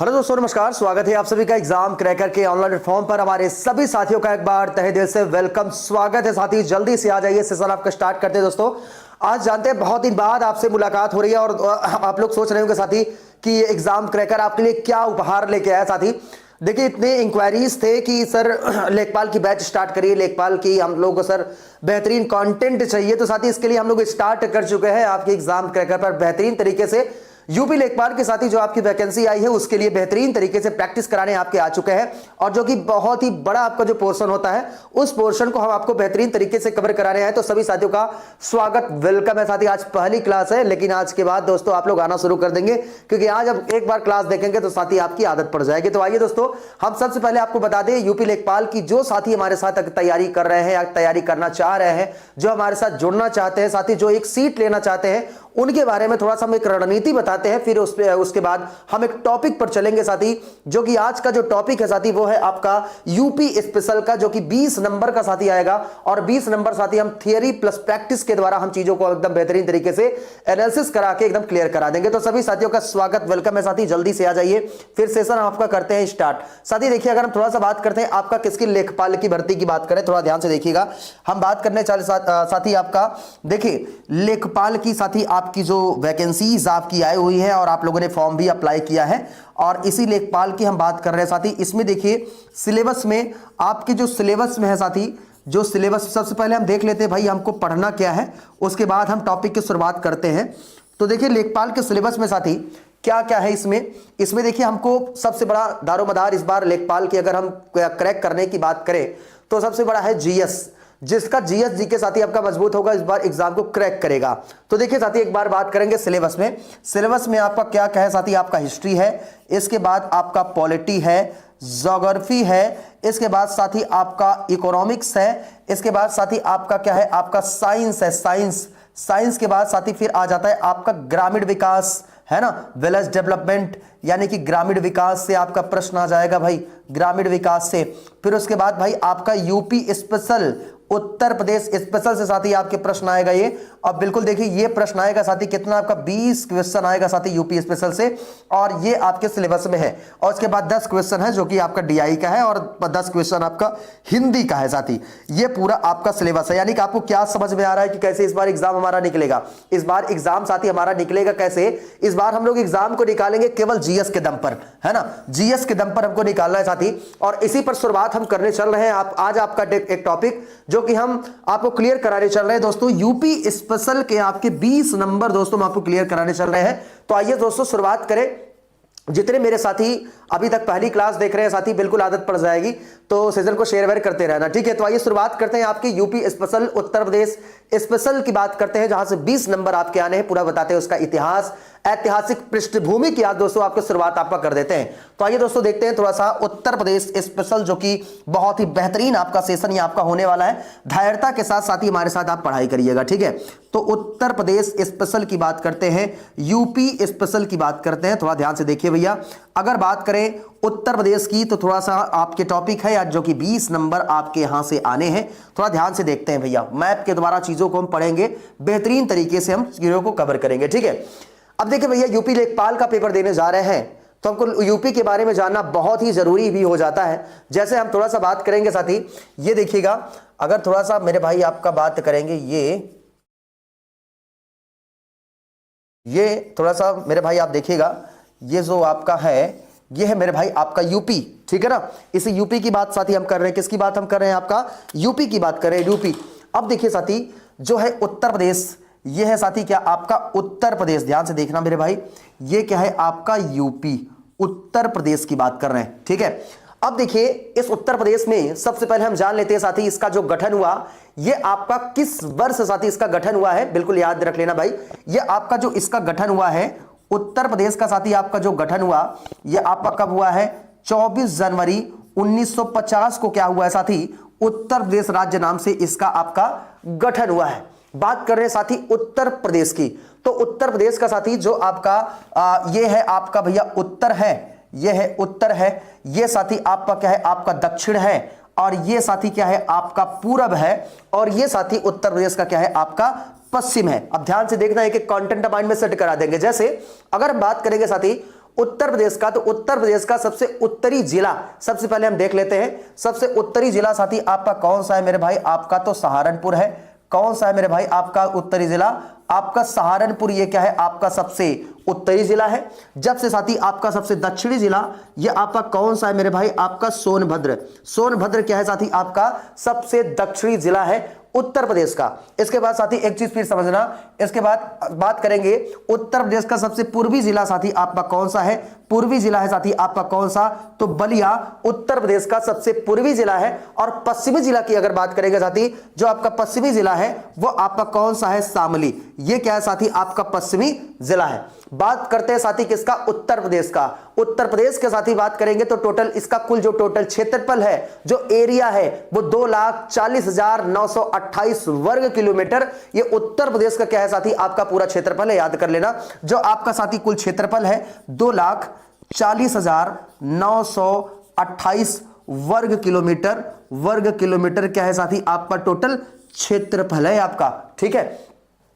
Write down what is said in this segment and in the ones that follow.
Hello दोस्तों, नमस्कार। स्वागत है आप सभी का एग्जाम क्रैकर के ऑनलाइन प्लेटफॉर्म पर। हमारे सभी साथियों का एक बार तहे दिल से वेलकम, स्वागत है। साथी जल्दी से आ जाइए, सेशन आपका स्टार्ट करते हैं। दोस्तों आज जानते हैं बहुत दिन बाद आपसे मुलाकात हो रही है और आप लोग सोच रहे होंगे साथी कि एग्जाम क्रैकर आपके लिए क्या उपहार लेके आया। साथी देखिए, इतने इंक्वायरीज थे कि सर लेखपाल की बैच स्टार्ट करिए, लेखपाल की हम लोग को सर बेहतरीन कंटेंट चाहिए। तो साथी इसके लिए हम लोग स्टार्ट कर चुके हैं आपके एग्जाम क्रैकर पर बेहतरीन तरीके से यूपी लेखपाल के साथ ही जो आपकी वैकेंसी आई है उसके लिए बेहतरीन तरीके से प्रैक्टिस कराने आपके आ चुके हैं। और जो कि बहुत ही बड़ा आपका जो पोर्शन होता है उस पोर्शन को हम आपको बेहतरीन तरीके से कवर करा रहे हैं। तो सभी साथियों का स्वागत, वेलकम है। साथी आज पहली क्लास है, लेकिन आज के बाद दोस्तों आप लोग आना शुरू कर देंगे, क्योंकि आज अब एक बार क्लास देखेंगे तो साथी आपकी आदत पड़ जाएगी। तो आइए दोस्तों, हम सबसे पहले आपको बता दें, यूपी लेखपाल की जो साथी हमारे साथ तैयारी कर रहे हैं या तैयारी करना चाह रहे हैं, जो हमारे साथ जुड़ना चाहते हैं, साथी जो एक सीट लेना चाहते हैं, उनके बारे में थोड़ा सा हम एक रणनीति बताते हैं। फिर उसके बाद हम एक टॉपिक पर चलेंगे साथी, जो कि आज का जो टॉपिक है साथी वो है आपका यूपी स्पेशल का, जो कि 20 नंबर का साथी आएगा। और 20 नंबर साथी हम थियरी प्लस प्रैक्टिस के द्वारा हम चीजों को एकदम बेहतरीन तरीके से एनालिसिस करा के एकदम क्लियर करा देंगे। तो सभी साथियों का स्वागत, वेलकम है। साथी जल्दी से आ जाइए, फिर सेशन आपका करते हैं स्टार्ट। साथी देखिए, अगर हम थोड़ा सा बात करते हैं आपका किसकी लेखपाल की भर्ती की बात करें, थोड़ा ध्यान से देखिएगा। हम बात करने चले साथी आपका देखिए लेखपाल की साथी आपकी जो वैकेंसीज आपकी आई हुई है और आप लोगों ने फॉर्म भी अप्लाई किया है, और इसी लेखपाल की हम बात कर रहे हैं साथी। इसमें देखिए सिलेबस में आपके जो सिलेबस में है साथी, जो सिलेबस सबसे पहले हम देख लेते हैं भाई हमको पढ़ना क्या है, उसके बाद हम टॉपिक की शुरुआत करते हैं। तो देखिए लेखपाल के सिलेबस में साथी क्या क्या है इसमें देखिए हमको सबसे बड़ा दारोमदार इस बार लेखपाल की अगर हम क्रैक करने की बात करें तो सबसे बड़ा है जीएस, जिसका जीएस जीके साथी आपका मजबूत होगा, इस बार एग्जाम को क्रैक करेगा। तो देखिए साथी एक बार बात करेंगे सिलेबस में आपका क्या क्या है साथी। आपका हिस्ट्री है, इसके बाद आपका पॉलिटी है, ज्योग्राफी है, इसके बाद साथी आपका इकोनॉमिक्स है, इसके बाद साथी आपका क्या है, आपका साइंस है, साइंस के बाद साथी फिर आ जाता है आपका ग्रामीण विकास, है ना, विलेज डेवलपमेंट, यानी कि ग्रामीण विकास से आपका प्रश्न आ जाएगा भाई, ग्रामीण विकास से। फिर उसके बाद भाई आपका UP special, Uttar Pradesh special से साथी आपके प्रश्न आएगा ये। अब बिल्कुल देखिए ये प्रश्न आएगा साथी, कितना आपका 20 क्वेश्चन आएगा साथी यूपी स्पेशल से, और ये आपके सिलेबस में है। और उसके बाद 10 क्वेश्चन है जो कि आपका डीआई का है, और 10 क्वेश्चन आपका हिंदी का है साथी। ये पूरा आपका सिलेबस है। यानी कि आपको क्या समझ में आ रहा है कि कैसे इस बार एग्जाम हमारा निकलेगा। इस बार एग्जाम साथी हमारा निकलेगा कैसे, इस बार हम लोग एग्जाम को निकालेंगे केवल जीएस के दम पर, है ना, जीएस के दम पर हमको निकालना है साथी। और इसी पर शुरुआत हम करने चल रहे हैं। आज आपका एक टॉपिक जो कि हम आपको क्लियर कराने चल रहे हैं दोस्तों, यूपी स्पेशल के आपके 20 नंबर दोस्तों हम आपको क्लियर कराने चल रहे हैं। तो आइए दोस्तों शुरुआत करें। जितने मेरे साथी अभी तक पहली क्लास देख रहे हैं साथी, बिल्कुल आदत पड़ जाएगी, तो सेशन को शेयर वेयर करते रहना, ठीक है। तो आइए शुरुआत करते हैं आपकी UP special, Uttar Pradesh special की बात करते हैं, जहां से 20 नंबर आपके आने हैं। पूरा बताते हैं उसका इतिहास, ऐतिहासिक पृष्ठभूमि की आज दोस्तों आपको शुरुआत आपका कर देते हैं। तो आइए दोस्तों देखते हैं थोड़ा सा उत्तर प्रदेश स्पेशल, जो कि बहुत ही बेहतरीन आपका सेशन ये आपका होने वाला है। धैर्यता के साथ साथ ही हमारे साथ आप पढ़ाई करिएगा, ठीक है। तो उत्तर प्रदेश स्पेशल की बात करते हैं, यूपी स्पेशल की बात करते हैं, थोड़ा ध्यान से देखिए भैया। अगर बात करें उत्तर प्रदेश की तो थोड़ा सा आपके टॉपिक है आज जो कि 20 नंबर आपके यहां से आने हैं। थोड़ा ध्यान से देखते हैं भैया, मैप के द्वारा चीजों को हम पढ़ेंगे, बेहतरीन तरीके से हम चीजों को कवर करेंगे, ठीक है। अब देखिए भैया, यूपी लेखपाल का पेपर देने जा रहे हैं तो हमको यूपी के बारे में जानना बहुत ही जरूरी भी हो जाता है। जैसे हम थोड़ा सा बात करेंगे साथी, ये देखिएगा, अगर थोड़ा सा मेरे भाई आपका बात करेंगे, ये थोड़ा सा मेरे भाई आप देखिएगा, ये जो आपका है ये है मेरे भाई आपका यूपी, ठीक है ना। इसी यूपी की बात साथी हम कर रहे हैं, किसकी बात हम कर रहे हैं, आपका यूपी की बात कर रहे हैं, यूपी। अब देखिए साथी जो है उत्तर प्रदेश, ये है साथी क्या आपका उत्तर प्रदेश, ध्यान से देखना मेरे भाई, ये क्या है आपका यूपी, उत्तर प्रदेश की बात कर रहे हैं, ठीक है। अब देखिए इस उत्तर प्रदेश में सबसे पहले हम जान लेते हैं साथी इसका जो गठन हुआ, ये आपका किस वर्ष साथी इसका गठन हुआ है, बिल्कुल याद रख लेना भाई। ये आपका जो इसका गठन हुआ है उत्तर प्रदेश का साथी, आपका जो गठन हुआ ये आपका कब हुआ है, 24 जनवरी 1950 को क्या हुआ है साथी, उत्तर प्रदेश राज्य नाम से इसका आपका गठन हुआ है। बात कर रहे हैं साथी उत्तर प्रदेश की, तो उत्तर प्रदेश का साथी जो आपका ये है आपका भैया उत्तर है, ये है उत्तर है, ये साथी आपका क्या है आपका दक्षिण है, और ये साथी क्या है आपका पूरब है, और ये साथी उत्तर प्रदेश का क्या है आपका पश्चिम है। अब ध्यान से देखना है कि कंटेंट माइंड में सेट करा देंगे। जैसे अगर हम बात करेंगे साथी उत्तर प्रदेश का, तो उत्तर प्रदेश का सबसे उत्तरी जिला सबसे पहले हम देख लेते हैं। सबसे उत्तरी जिला साथी आपका कौन सा है मेरे भाई? आपका तो सहारनपुर है। कौन सा है मेरे भाई आपका उत्तरी जिला? आपका सहारनपुर। ये क्या है? आपका सबसे उत्तरी जिला है। जब से साथी आपका सबसे दक्षिणी जिला, ये आपका कौन सा है मेरे भाई? आपका सोनभद्र। सोनभद्र क्या है साथी? आपका सबसे दक्षिणी जिला है उत्तर प्रदेश का। इसके बाद साथी एक चीज फिर समझना, इसके बाद बात करेंगे उत्तर प्रदेश का सबसे पूर्वी जिला साथी आपका कौन सा है? पूर्वी जिला है साथी आपका कौन सा? तो बलिया उत्तर प्रदेश का सबसे पूर्वी जिला है। और पश्चिमी जिला की अगर बात करेंगे साथी, जो आपका पश्चिमी जिला है वो आपका कौन सा है? शामली। ये क्या है साथी? आपका पश्चिमी जिला है। बात करते हैं साथी किसका? उत्तर प्रदेश का। उत्तर प्रदेश के साथी बात करेंगे तो टोटल इसका कुल जो टोटल क्षेत्रफल है, जो एरिया है, वो 2,40,928 वर्ग किलोमीटर। ये उत्तर प्रदेश का क्या है साथी? आपका पूरा क्षेत्रफल है, याद कर लेना। जो आपका साथी कुल क्षेत्रफल है 2,40,928 वर्ग किलोमीटर। वर्ग किलोमीटर क्या है साथी? आपका टोटल क्षेत्रफल है आपका। ठीक है,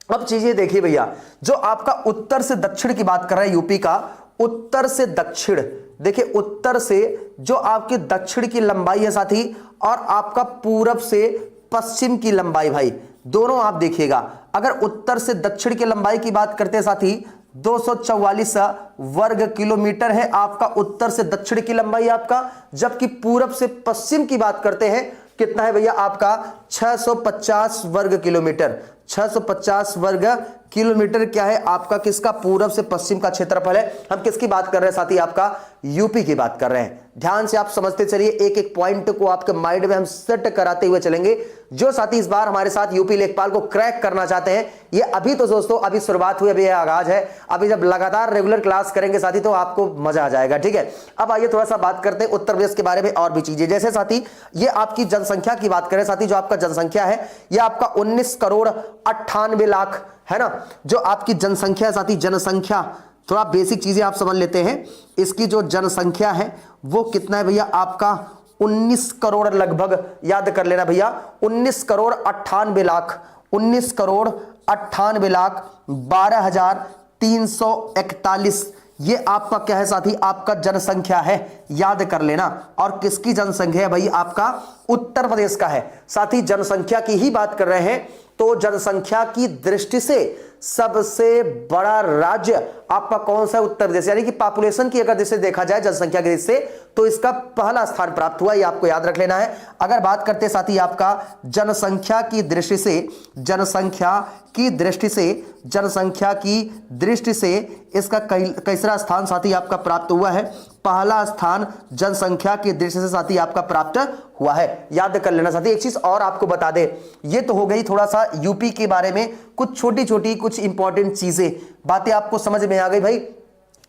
अब चीजें देखिए भैया, जो आपका उत्तर से दक्षिण की बात कर रहा है यूपी का, उत्तर से दक्षिण, देखिए उत्तर से जो आपके दक्षिण की लंबाई है साथी, और आपका पूरब से पश्चिम की लंबाई, भाई दोनों आप देखिएगा। अगर उत्तर से दक्षिण की लंबाई की बात करते हैं साथी, 244 वर्ग किलोमीटर है आपका उत्तर से दक्षिण की लंबाई आपका। जबकि पूरब से पश्चिम की बात करते हैं, कितना है भैया? आपका 650 वर्ग किलोमीटर। 650 वर्ग किलोमीटर क्या है आपका? किसका? पूरब से पश्चिम का क्षेत्रफल है। हम किसकी बात कर रहे हैं साथी? आपका यूपी की बात कर रहे हैं। ध्यान से आप समझते चलिए, एक एक पॉइंट को आपके माइंड में हम सेट कराते हुए चलेंगे। जो साथी इस बार हमारे साथ यूपी लेखपाल को क्रैक करना चाहते हैं, ये अभी तो दोस्तों अभी शुरुआत हुई, अभी आगाज है। अभी जब लगातार रेगुलर क्लास करेंगे साथी तो आपको मजा आ जाएगा। ठीक है, अब आइए थोड़ा सा बात करते हैं उत्तर प्रदेश के बारे में और भी चीजें। जैसे साथी ये आपकी जनसंख्या की बात करें साथी, जो आपका जनसंख्या है ये आपका 19,98,00,000 है ना। जो आपकी जनसंख्या साथी, जनसंख्या थोड़ा बेसिक चीजें आप समझ लेते हैं। इसकी जो जनसंख्या है वो कितना है भैया? आपका 19 करोड़ लगभग, याद कर लेना भैया, 19,98,00,000, 19,98,12,341। ये आपका क्या है साथी? आपका जनसंख्या है, याद कर लेना। और किसकी जनसंख्या है भाई? आपका उत्तर प्रदेश का है साथी। जनसंख्या की ही बात कर रहे हैं तो जनसंख्या की दृष्टि से सबसे बड़ा राज्य आपका कौन सा है? उत्तर प्रदेश। यानी कि पॉपुलेशन की अगर दृष्टि देखा जाए, जनसंख्या की दृष्टि से, तो इसका पहला स्थान प्राप्त हुआ, ये आपको याद रख लेना है। अगर बात करते हैं साथी आपका जनसंख्या की दृष्टि से, जनसंख्या की दृष्टि से, जनसंख्या की दृष्टि से इसका कैसा स्थान साथी आपका प्राप्त हुआ है? पहला स्थान जनसंख्या की दृष्टि से साथी आपका प्राप्त हुआ है, याद कर लेना साथी। एक चीज और आपको बता दे, ये तो हो गई थोड़ा सा यूपी के बारे में कुछ छोटी छोटी कुछ इंपॉर्टेंट चीजें, बातें आपको समझ में आ गई भाई।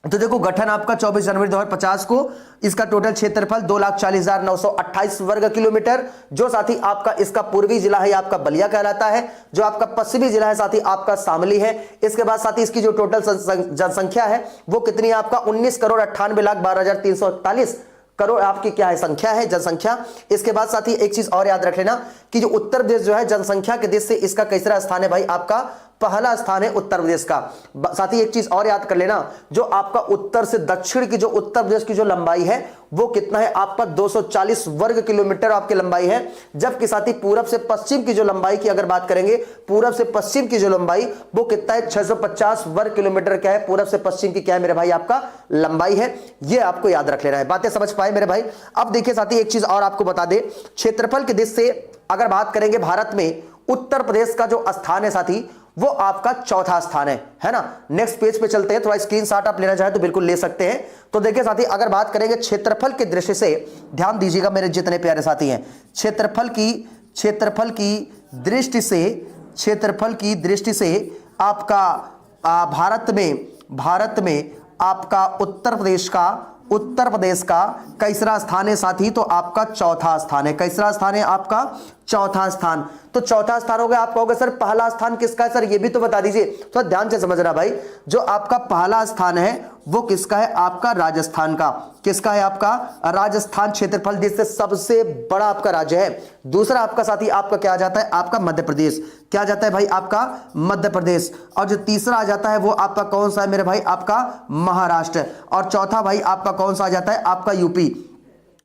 तो देखो, गठन आपका 24 जनवरी 2050 को, इसका टोटल क्षेत्रफल 2,40,928 वर्ग किलोमीटर। जो साथी आपका इसका पूर्वी जिला है आपका बलिया कहलाता है। जो आपका पश्चिमी जिला है साथी आपका शामली है। इसके बाद साथी इसकी जो टोटल जनसंख्या है वो कितनी है आपका? 19,98,12,341 करोड़ आपकी क्या है? संख्या है, जनसंख्या। इसके बाद साथी एक चीज और याद रख लेना कि जो उत्तर प्रदेश जो है जनसंख्या के दृष्टि से इसका कैसा स्थान है भाई? आपका पहला स्थान है उत्तर प्रदेश का। साथी एक चीज और याद कर लेना, जो आपका उत्तर से दक्षिण की जो उत्तर प्रदेश की जो लंबाई है वो कितना है आपका? 240 वर्ग किलोमीटर आपकी लंबाई है। जबकि साथी पूरब से पश्चिम की जो लंबाई की अगर बात करेंगे, पूरब से पश्चिम की जो लंबाई वो कितना है? 650 वर्ग किलोमीटर क्या है? पूरब से पश्चिम की क्या है मेरे भाई? आपका लंबाई है। ये आपको याद रख लेना है। बातें समझ पाए मेरे भाई? अब देखिए साथी एक चीज और आपको बता दे, क्षेत्रफल की दृष्टि से अगर बात करेंगे भारत में, उत्तर प्रदेश का जो स्थान है साथी वो आपका चौथा स्थान है ना। नेक्स्ट पेज पे चलते हैं, थोड़ा स्क्रीनशॉट आप लेना चाहे तो बिल्कुल ले सकते हैं। तो देखिए साथी, अगर बात करेंगे क्षेत्रफल की दृष्टि से, ध्यान दीजिएगा मेरे जितने प्यारे साथी हैं, क्षेत्रफल की दृष्टि से, क्षेत्रफल की दृष्टि से आपका भारत में आपका उत्तर प्रदेश का कैसा स्थान है साथी? तो आपका चौथा स्थान है। कैसा स्थान है आपका? चौथा स्थान। तो चौथा स्थान हो गया। आप कहोगे सर पहला स्थान किसका है सर, ये भी तो बता दीजिए। तो ध्यान से समझना भाई, जो आपका पहला स्थान है वो किसका है, आपका राजस्थान का। किसका है, आपका राजस्थान क्षेत्रफल जिससे सबसे बड़ा आपका राज्य है। दूसरा आपका साथी आपका क्या आ जाता है, आपका मध्य प्रदेश। क्या आ जाता है भाई, आपका मध्य प्रदेश। और जो तीसरा आ जाता है वो आपका कौन सा है मेरे भाई, आपका महाराष्ट्र। और चौथा भाई आपका कौन सा आ जाता है, आपका यूपी।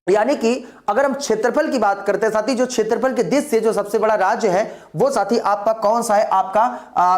यानी कि अगर हम क्षेत्रफल की बात करते हैं साथी, जो क्षेत्रफल के दृष्टि से जो सबसे बड़ा राज्य है वो साथी आपका कौन सा है, आपका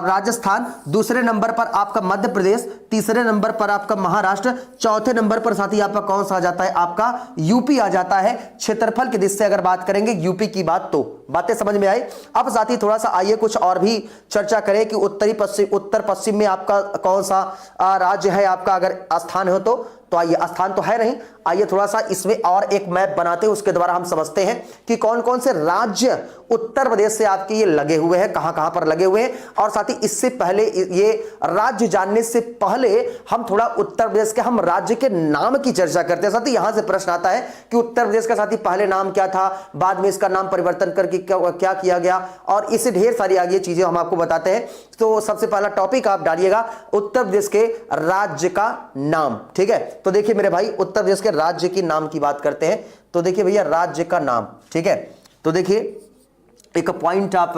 राजस्थान। दूसरे नंबर पर आपका मध्य प्रदेश, तीसरे नंबर पर आपका महाराष्ट्र, चौथे नंबर पर साथी आपका कौन सा आ जाता है, आपका यूपी आ जाता है। क्षेत्रफल के दृष्टि से अगर बात करेंगे यूपी की बात, तो बातें समझ में आई। अब साथी थोड़ा सा आइए कुछ और भी चर्चा करें कि उत्तर पश्चिम में आपका कौन सा राज्य है, आपका अगर स्थान हो तो आइए, स्थान तो है नहीं, आइए थोड़ा सा इसमें और एक मैप बनाते हैं, उसके द्वारा हम समझते हैं कि कौन कौन से राज्य उत्तर प्रदेश से आपके ये लगे हुए हैं, कहां कहां पर लगे हुए हैं। और साथ ही इससे पहले, ये राज्य जानने से पहले हम थोड़ा उत्तर प्रदेश के हम राज्य के नाम की चर्चा करते हैं। साथ ही यहां से प्रश्न आता है कि उत्तर प्रदेश का साथी पहले नाम क्या था, बाद में इसका नाम परिवर्तन करके क्या किया गया, और इससे ढेर सारी आगे चीजें हम आपको बताते हैं। तो सबसे पहला टॉपिक आप डालिएगा उत्तर प्रदेश के राज्य का नाम, ठीक है। तो देखिए मेरे भाई, उत्तर प्रदेश के राज्य के नाम की बात करते हैं। तो देखिए भैया, राज्य का नाम, ठीक है। तो देखिए एक पॉइंट आप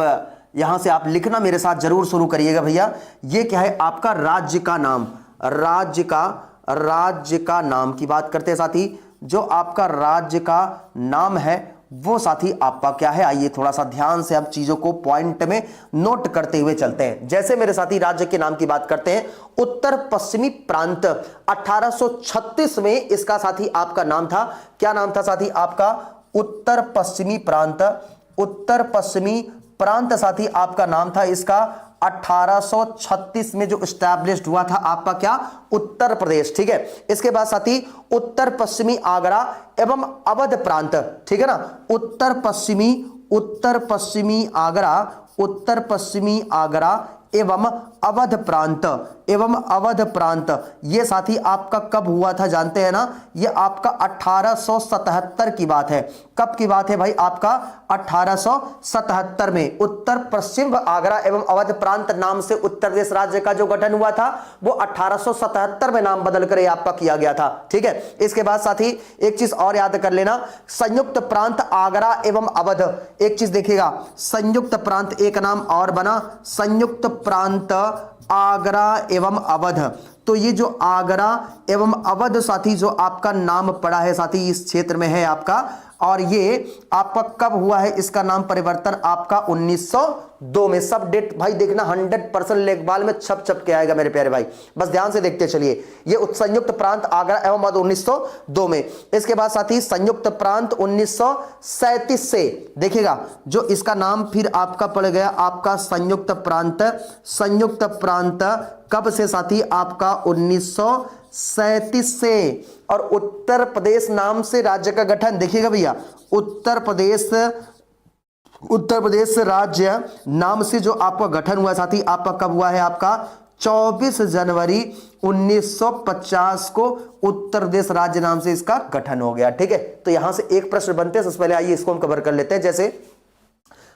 यहां से आप लिखना मेरे साथ जरूर शुरू करिएगा भैया। ये क्या है, आपका राज्य का नाम। राज्य का नाम की बात करते हैं साथी। जो आपका राज्य का नाम है वो साथी आपका क्या है, आइए थोड़ा सा ध्यान से अब चीजों को पॉइंट में नोट करते हुए चलते हैं। जैसे मेरे साथी राज्य के नाम की बात करते हैं, उत्तर पश्चिमी प्रांत 1836 में इसका साथी आपका नाम था। क्या नाम था साथी आपका, उत्तर पश्चिमी प्रांत। उत्तर पश्चिमी प्रांत साथी आपका नाम था इसका। 1836 में जो एस्टैब्लिश्ड हुआ था आपका क्या, उत्तर प्रदेश, ठीक है। इसके बाद साथी उत्तर पश्चिमी आगरा एवं अवध प्रांत, ठीक है ना। उत्तर पश्चिमी आगरा एवं अवध प्रांत, ये साथी आपका कब हुआ था जानते हैं ना, ये आपका 1877 की बात है। कब की बात है भाई, आपका 1877 में उत्तर पश्चिम आगरा एवं अवध प्रांत नाम से उत्तर प्रदेश राज्य का जो गठन हुआ था वो 1877 में नाम बदल कर आपका किया गया था, ठीक है। इसके बाद साथी एक चीज और याद कर लेना, संयुक्त प्रांत आगरा एवं अवध। एक चीज देखिएगा, संयुक्त प्रांत एक नाम और बना, संयुक्त प्रांत आगरा एवं अवध। तो ये जो आगरा एवं अवध साथी जो आपका नाम पड़ा है साथी, इस क्षेत्र में है आपका। और ये आपका कब हुआ है, इसका नाम परिवर्तन आपका 1902 में। सब डेट भाई देखना 100% लेखपाल में छप के आएगा मेरे प्यारे भाई, बस ध्यान से देखते चलिए। ये संयुक्त प्रांत आगरा एवं अवध 1902 में। इसके बाद साथी संयुक्त प्रांत 1937 से देखिएगा, जो इसका नाम फिर आपका पड़ गया आपका संयुक्त प्रांत कब से साथी, आपका 1937 से। और उत्तर प्रदेश नाम से राज्य का गठन देखिएगा भैया, उत्तर प्रदेश राज्य नाम से जो आपका गठन हुआ साथी, आपका कब हुआ है, आपका 24 जनवरी 1950 को उत्तर प्रदेश राज्य नाम से इसका गठन हो गया, ठीक है। तो यहां से एक प्रश्न बनते हैं, सबसे पहले आइए इसको हम कवर कर लेते हैं। जैसे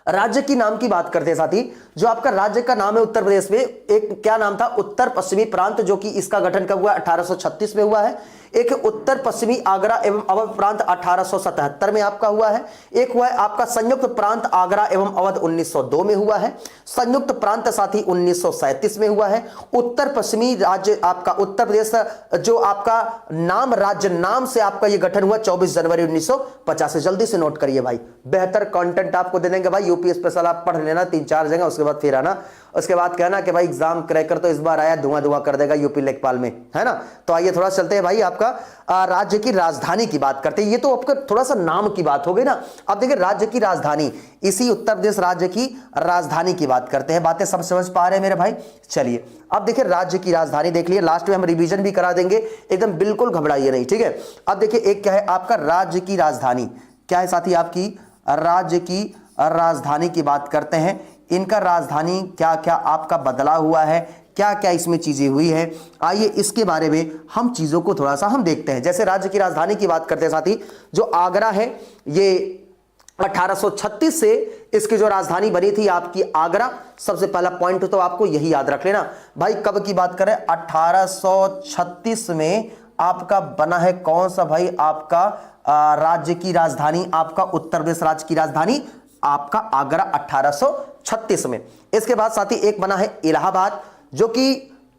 राज्य की नाम की बात करते हैं साथी, जो आपका राज्य का नाम है उत्तर प्रदेश में, एक क्या नाम था, उत्तर पश्चिमी प्रांत, जो कि इसका गठन कब हुआ, 1836 में हुआ है। एक उत्तर पश्चिमी आगरा एवं अवध प्रांत 1877 में आपका हुआ है। एक हुआ है आपका संयुक्त प्रांत आगरा एवं अवध 1902 में हुआ है। संयुक्त प्रांत साथी 1937 में हुआ है। उत्तर पश्चिमी राज्य आपका उत्तर प्रदेश जो आपका नाम, राज्य नाम से आपका ये गठन हुआ 24 जनवरी 1950 से। जल्दी से नोट करिए भाई, बेहतर कंटेंट आपको दे देंगे भाई, यूपी स्पेशल आप पढ़ लेना 3-4 जगह, उसके बाद फिर आना, उसके बाद कहना कि भाई एग्जाम क्रैकर तो इस बार आया, धुआं कर देगा यूपी लेखपाल में, है ना। तो आइए थोड़ा चलते हैं भाई, आपका राज्य की राजधानी की बात करते हैं। ये तो आपका थोड़ा सा नाम की बात हो गई ना। अब देखिए राज्य की राजधानी, इसी उत्तर प्रदेश राज्य की राजधानी की बात करते हैं। बातें सब समझ पा रहे हैं मेरे भाई, चलिए अब देखिए राज्य की राजधानी देख लिए, लास्ट में हम रिवीजन भी करा देंगे, एकदम बिल्कुल घबराइए नहीं, ठीक है। अब देखिए एक क्या है आपका राज्य की राजधानी, क्या है साथी, आपकी राज्य की राजधानी की बात करते हैं। इनका राजधानी क्या क्या आपका बदला हुआ है, क्या क्या इसमें चीजें हुई है, आइए इसके बारे में हम चीजों को थोड़ा सा हम देखते हैं। जैसे राज्य की राजधानी की बात करते हैं साथी, जो आगरा है, ये 1836 से इसकी जो राजधानी बनी थी आपकी आगरा। सबसे पहला पॉइंट तो आपको यही याद रख लेना भाई। कब की बात करें? 1836 में आपका बना है कौन सा भाई? आपका राज्य की राजधानी, आपका उत्तर प्रदेश राज्य की राजधानी आपका आगरा 1836 में। इसके बाद साथी एक बना है इलाहाबाद, जो कि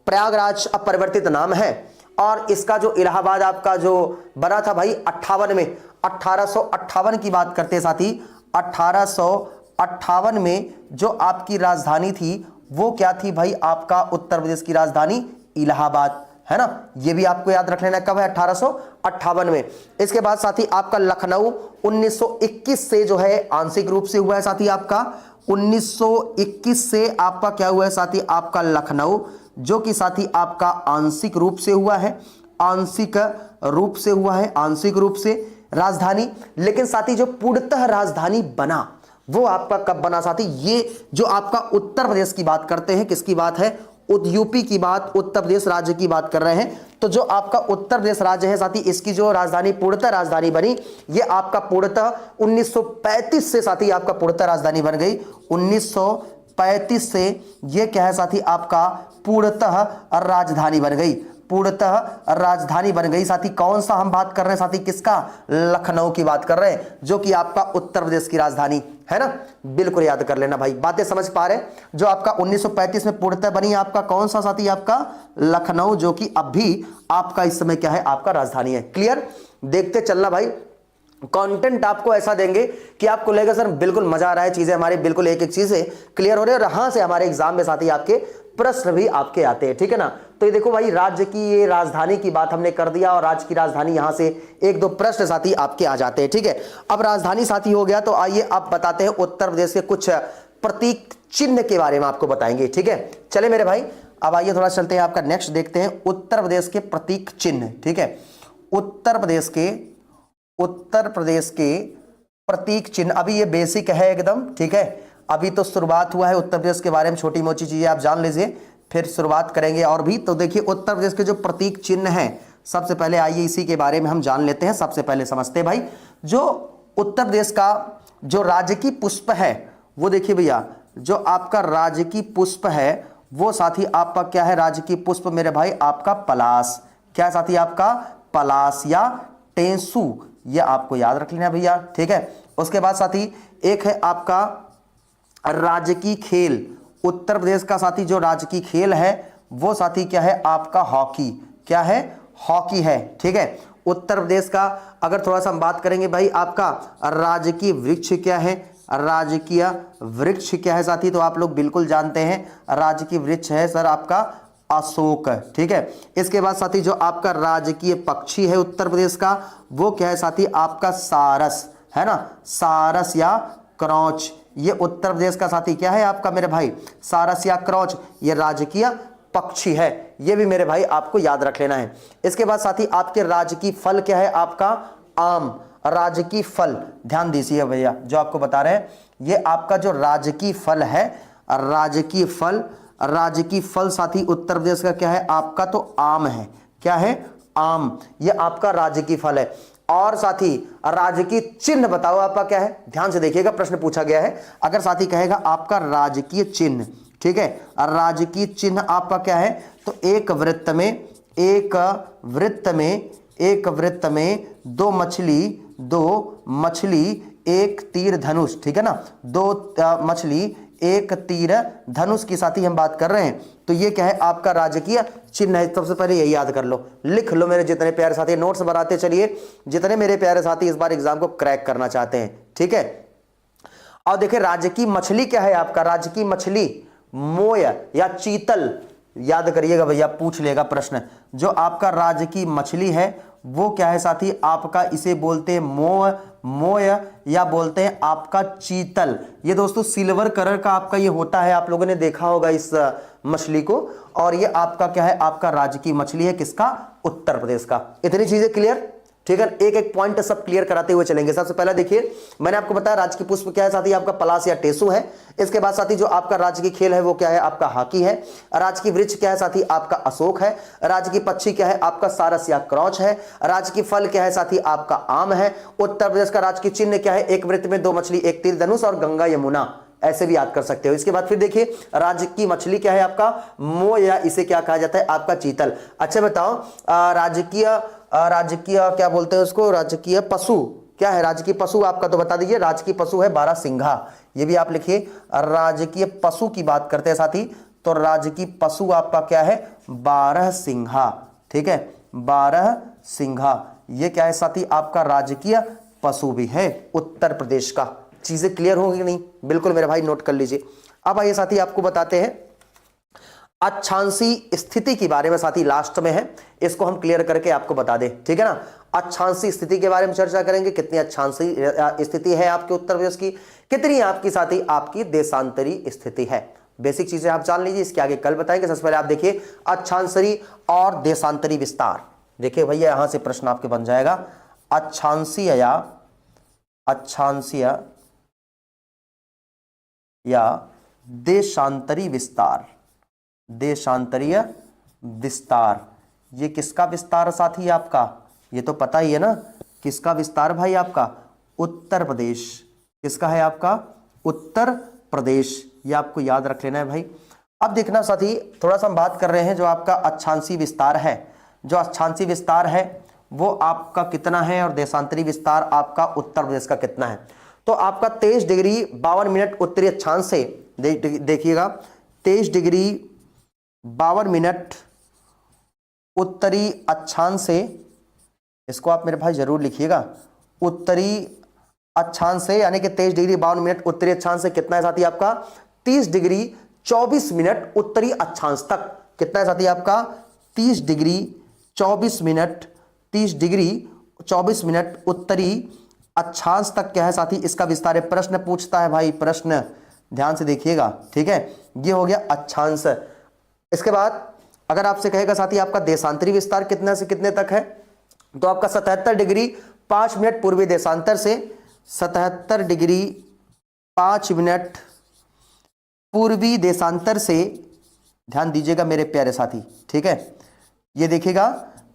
प्रयागराज अब परिवर्तित नाम है। और इसका जो इलाहाबाद आपका जो बना था भाई 58 में, 1858 की बात करते हैं साथी। 1858 में जो आपकी राजधानी थी वो क्या थी भाई? आपका उत्तर प्रदेश की राजधानी इलाहाबाद, है ना। ये भी आपको याद रख लेना कब है? 1858 में। इसके बाद साथी आपका लखनऊ 1921 से जो है आंशिक रूप से हुआ है साथी। आपका 1921 से आपका क्या हुआ है साथी? आपका लखनऊ, जो कि साथी आपका आंशिक रूप से हुआ है, आंशिक रूप से हुआ है, आंशिक रूप से राजधानी। लेकिन साथी जो पूर्णतः राजधानी बना वो आपका कब बना साथी? ये जो आपका उत्तर प्रदेश की बात करते हैं, किसकी बात है? यूपी की बात, उत्तर प्रदेश राज्य की बात कर रहे हैं। तो जो आपका उत्तर प्रदेश राज्य है साथी, इसकी जो राजधानी पूर्णतः राजधानी बनी, ये आपका पूर्णतः 1935 से साथी आपका पूर्णतः राजधानी बन गई। 1935 से ये क्या है साथी? आपका पूर्णतः राजधानी बन गई, पूर्णतः राजधानी बन गई साथी। कौन सा हम बात कर रहे हैं साथी? किसका? लखनऊ की बात कर रहे हैं, जो कि आपका उत्तर प्रदेश की राजधानी है ना। बिल्कुल याद कर लेना भाई, बातें समझ पा रहे हैं। जो आपका 1935 में पूर्णतः बनी आपका कौन सा साथी? आपका लखनऊ, जो कि अब भी आपका इस समय क्या है? आपका राजधानी है। क्लियर? देखते चलना भाई, कंटेंट आपको ऐसा देंगे कि आपको लगेगा सर बिल्कुल मजा आ रहा है, चीजें हमारी बिल्कुल एक एक चीजें क्लियर हो रही है। और यहां से हमारे एग्जाम में साथी आपके प्रश्न भी आपके आते हैं, ठीक है ना। तो ये देखो भाई, राज्य की ये राजधानी की बात हमने कर दिया और राज्य की राजधानी यहां से एक दो प्रश्न साथी आपके आ जाते हैं, ठीक है। अब राजधानी साथी हो गया, तो आइए आप बताते हैं उत्तर प्रदेश के कुछ प्रतीक चिन्ह के बारे में आपको बताएंगे, ठीक है। चले मेरे भाई, अब आइए थोड़ा चलते हैं, आपका नेक्स्ट देखते हैं उत्तर प्रदेश के प्रतीक चिन्ह, ठीक है। उत्तर प्रदेश के प्रतीक चिन्ह, अभी ये बेसिक है एकदम, ठीक है। अभी तो शुरुआत हुआ है उत्तर प्रदेश के बारे में, छोटी मोटी चीजें आप जान लीजिए, फिर शुरुआत करेंगे और भी। तो देखिए उत्तर प्रदेश के जो प्रतीक चिन्ह हैं, सबसे पहले आइए इसी के बारे में हम जान लेते हैं। सबसे पहले समझते हैं भाई, जो उत्तर प्रदेश का जो राजकीय पुष्प है वो देखिए भैया, जो आपका राजकीय पुष्प है वो साथी आपका क्या है? राजकीय पुष्प मेरे भाई आपका पलाश। क्या है साथी? आपका पलाश या टेंसू, ये आपको याद रख लेना भैया, ठीक है। उसके बाद साथी एक है आपका राजकीय खेल। उत्तर प्रदेश का साथी जो राजकीय खेल है वो साथी क्या है? आपका हॉकी। क्या है? हॉकी है, ठीक है। उत्तर प्रदेश का अगर थोड़ा सा हम बात करेंगे भाई, आपका राजकीय वृक्ष क्या है? राजकीय वृक्ष क्या है साथी? तो आप लोग बिल्कुल जानते हैं, राजकीय वृक्ष है सर आपका अशोक, ठीक है। इसके बाद साथी जो आपका राजकीय पक्षी है उत्तर प्रदेश का वो क्या है साथी? आपका सारस, है ना। सारस या क्रौच, ये उत्तर प्रदेश का साथी क्या है आपका मेरे भाई? सारस या क्रौच, ये राजकीय पक्षी है। ये भी मेरे भाई आपको याद रख लेना है। इसके बाद साथी आपके राजकीय फल क्या है? आपका आम। राजकीय फल ध्यान दीजिए भैया, जो आपको बता रहे हैं, ये आपका जो राजकीय फल है, राजकीय फल साथी उत्तर प्रदेश का क्या है? आपका तो आम है। क्या है? आम, ये आपका राजकीय फल है। और साथी राजकीय चिन्ह बताओ आपका क्या है? ध्यान से देखिएगा, प्रश्न पूछा गया है। अगर साथी कहेगा आपका राजकीय चिन्ह, ठीक है, राजकीय चिन्ह आपका क्या है? तो एक वृत्त में दो मछली एक तीर धनुष, ठीक है ना। दो मछली एक तीर धनुष की साथी हम बात कर रहे हैं, तो ये क्या है? आपका राजकीय चिन्ह है। सबसे पहले यही याद कर लो, लिख लो मेरे जितने प्यारे साथी, नोट्स बनाते चलिए, जितने मेरे प्यारे साथी इस बार एग्जाम को क्रैक करना चाहते हैं, ठीक है। और देखिए राजकीय मछली क्या है आपका? राजकीय मछली मोय या चीतल, याद करिएगा भैया, पूछ लेगा प्रश्न। जो आपका राजकीय मछली है वो क्या है साथी? आपका इसे बोलते हैं मोय या बोलते हैं आपका चीतल। ये दोस्तों सिल्वर कलर का आपका ये होता है, आप लोगों ने देखा होगा इस मछली को। और ये आपका क्या है? आपका राजकीय मछली है, किसका? उत्तर प्रदेश का। इतनी चीजें क्लियर? ठीक है, एक एक पॉइंट सब क्लियर कराते हुए चलेंगे। सबसे पहले देखिए, मैंने आपको बताया राजकीय पुष्प क्या है साथी, आपका पलाश या टेसु है। इसके बाद साथी जो आपका राजकीय खेल है वो क्या है, आपका हॉकी है। राजकीय वृक्ष क्या है साथी, आपका अशोक है। राजकीय पक्षी क्या है, आपका सारस या क्रॉच है। राजकीय फल क्या है साथी, आपका आम है। उत्तर प्रदेश का राजकीय चिन्ह क्या है, एक वृत्त में 2 मछली, एक तीर धनुष और गंगा यमुना, ऐसे भी याद कर सकते हो। इसके बाद फिर देखिए, राज्य की मछली क्या है, आपका मोह, या इसे क्या कहा जाता है, आपका चीतल। अच्छा बताओ, राजकीय क्या बोलते हैं उसको, राजकीय पशु क्या है, राजकीय पशु आपका तो बता दीजिए। राजकीय पशु है बारहसिंघा, ये भी आप लिखिए। राजकीय पशु की बात करते हैं साथी, तो राजकीय पशु आपका क्या है, बारहसिंघा। ठीक है, बारहसिंघा ये क्या है साथी, आपका राजकीय पशु भी है उत्तर प्रदेश का। चीजें क्लियर होंगी कि नहीं, बिल्कुल मेरे भाई नोट कर लीजिए। अब आइए साथी आपको बताते हैं अक्षांशी स्थिति के बारे में साथी, लास्ट में है, इसको हम क्लियर करके आपको बता दें। ठीक है ना, अक्षांशी स्थिति के बारे में चर्चा करेंगे। कितनी अक्षांशी स्थिति है आपके उत्तर प्रदेश की, कितनी आपकी साथी आपकी देशांतरी स्थिति है। बेसिक चीजें आप जान लीजिए, इसके आगे कल बताएंगे। सबसे पहले आप देखिए अक्षांशरी और देशांतरी विस्तार। देखिए भैया यहां से प्रश्न आपके बन जाएगा, अक्षांशीय या देशांतरी विस्तार। देशांतरीय विस्तार ये किसका विस्तार साथी आपका, ये तो पता ही है ना, किसका विस्तार भाई, आपका उत्तर प्रदेश। किसका है, आपका उत्तर प्रदेश, ये आपको याद रख लेना है भाई। अब देखना साथी, थोड़ा सा हम बात कर रहे हैं जो आपका अक्षांशी विस्तार है। जो अक्षांशी विस्तार है वो आपका कितना है, और देशांतरी विस्तार आपका उत्तर प्रदेश का कितना है। तो आपका 23 डिग्री 52 मिनट उत्तरी अक्षांश से, देखिएगा 23 डिग्री 52 मिनट उत्तरी अक्षांश से, इसको आप मेरे भाई जरूर लिखिएगा, उत्तरी अक्षांश से, यानी कि 23 डिग्री 52 मिनट उत्तरी अक्षांश से कितना है साथी आपका, 30 डिग्री 24 मिनट उत्तरी अक्षांश तक। कितना है साथी आपका, 30 डिग्री 24 मिनट, 30 डिग्री 24 मिनट उत्तरी अक्षांश तक क्या है साथी, इसका विस्तार है। प्रश्न पूछता है भाई, प्रश्न ध्यान से देखिएगा। ठीक है, ये हो गया अक्षांश। इसके बाद अगर आपसे कहेगा साथी आपका देशांतरी विस्तार कितने से कितने तक है, तो आपका 77 डिग्री 5 मिनट पूर्वी देशांतर से, 77 डिग्री 5 मिनट पूर्वी देशांतर से, ध्यान दीजिएगा मेरे प्यारे साथी। ठीक है, ये देखिएगा,